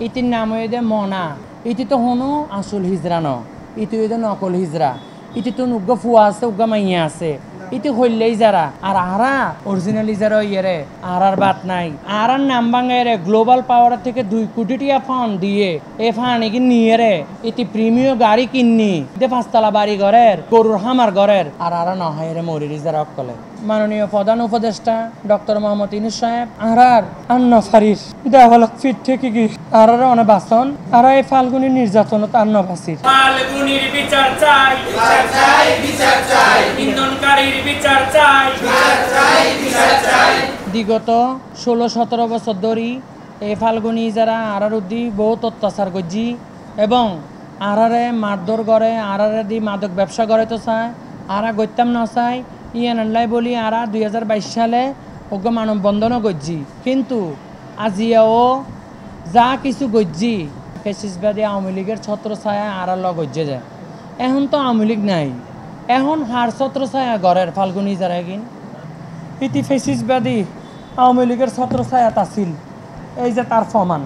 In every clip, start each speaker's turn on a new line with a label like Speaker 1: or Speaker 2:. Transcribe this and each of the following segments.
Speaker 1: ইতির নাম হয়ে মনা ইতি তো হনো আসল হিজরা ন ইতি হয়ে নকল হিজরা ইতি তো উগ্গ ফুয়া আছে উগ্গ মাইয়া আছে ইতি হইলেই যারা আর আরা অরিজিনাল ইজারা ইয়েরে আর বাত নাই আর নাম ভাঙাইরে গ্লোবাল পাওয়ার থেকে 2 কোটি টাকা ফান্ড দিয়ে এ ফান্ড কি নিয়ে রে ইতি প্রিমিয়াম গাড়ি কিননি দে 5 তলা বাড়ি ঘরের গরুর হামার ঘরের আর নহাই রে মরির ইজারা অকলে মাননীয় প্রধান উপদেষ্টা ডক্টর মোহাম্মদ ইউনূস সাহেব আর ফারিস দেওয়ালক ফিট থেকে কি আর অনেক বাসন আর এই ফাল্গুনি নির্যাতন তার নভাসির ফাল্গুনির বিচার চাই বিচার চাই বিচার চাই ইন্ধনকারীর বিচার চাই বিচার চাই বিচার চাই বিগত 16-17 বছর ধরে এই ফাল্গুনি যারা আরার উদ্দি বহুত অত্যাচার করছি এবং আরারে মারধর করে আরারে দি মাদক ব্যবসা করে তো চায় আরা গইতাম না চাই ইয়ানাল্লাই বলি আরা 2022 সালে ওকে মানববন্ধনও করছি কিন্তু আজিয়াও যা কিছু গজ্জি ফেসিসবাদী আওয়ামী লীগের ছত্র ছায়া আরা লগ গজ্জে যায় এখন তো আওয়ামী লীগ নাই এখন হার ছত্র ছায়া ঘরের ফাল্গুনি যারা কিন ইতি ফেসিসবাদী আওয়ামী লীগের ছত্র ছায়া তাছিল এই যে তার ফমান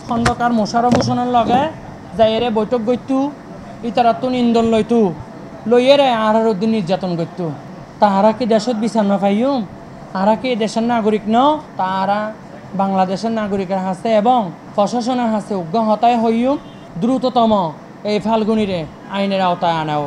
Speaker 1: খন্দকার মোশাররফ হোসেনের লগে যাইরে বৈঠক গইতু ইতারাতুন ইন্ধন লইতু লইয়েরে আরার উদ্দিন নির্যাতন করতো তাহারা কি দেশত বিচার না পাইম আরা কি দেশের নাগরিক ন তারা বাংলাদেশের নাগরিকের হাতে এবং প্রশাসনের হাতে উগ্র হতায় হইম দ্রুততম এই ফাল্গুনিরে আইনের আওতায় আনাও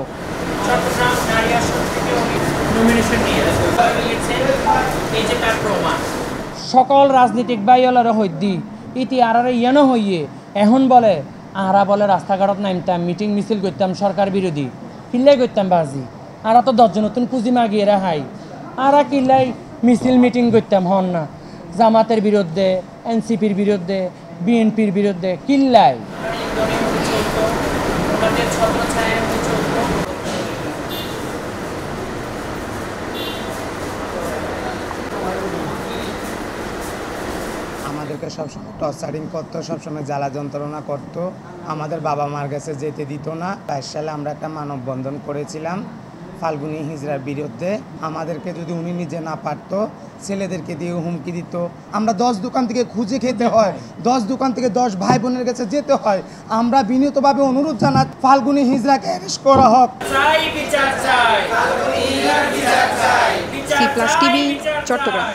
Speaker 1: সকল রাজনীতিক বাইলারে হইদি ইতি আরারে ইয়ানো হইয়ে এখন বলে আরা বলে রাস্তাঘাটত নামতাম মিটিং মিছিল করতাম সরকার বিরোধী কিল্লাই করতাম বাজি আরা তো 10 জন নতুন পুঁজি মাগিয়ে রাখাই আরা কিল্লাই মিছিল মিটিং করতাম হন না জামাতের বিরুদ্ধে এনসিপির বিরুদ্ধে বিএনপির বিরুদ্ধে কিল্লাই
Speaker 2: আমাদেরকে সবসময় টর্চারিং করতো, সবসময় জ্বালা যন্ত্রণা করতো, আমাদের বাবা মার কাছে যেতে দিত না। 22 সালে আমরা একটা মানববন্ধন করেছিলাম ফাল্গুনি হিজড়ার বিরুদ্ধে। আমাদেরকে যদি উনি নিজে না পারতো ছেলেদেরকে দিয়ে হুমকি দিত। আমরা 10 দোকান থেকে খুঁজে খেতে হয়, 10 দোকান থেকে 10 ভাই বোনের কাছে যেতে হয়। আমরা বিনীতভাবে অনুরোধ জানাই ফাল্গুনি হিজড়াকে অ্যারেস্ট করা হোক।
Speaker 3: C+ TV Chittagong.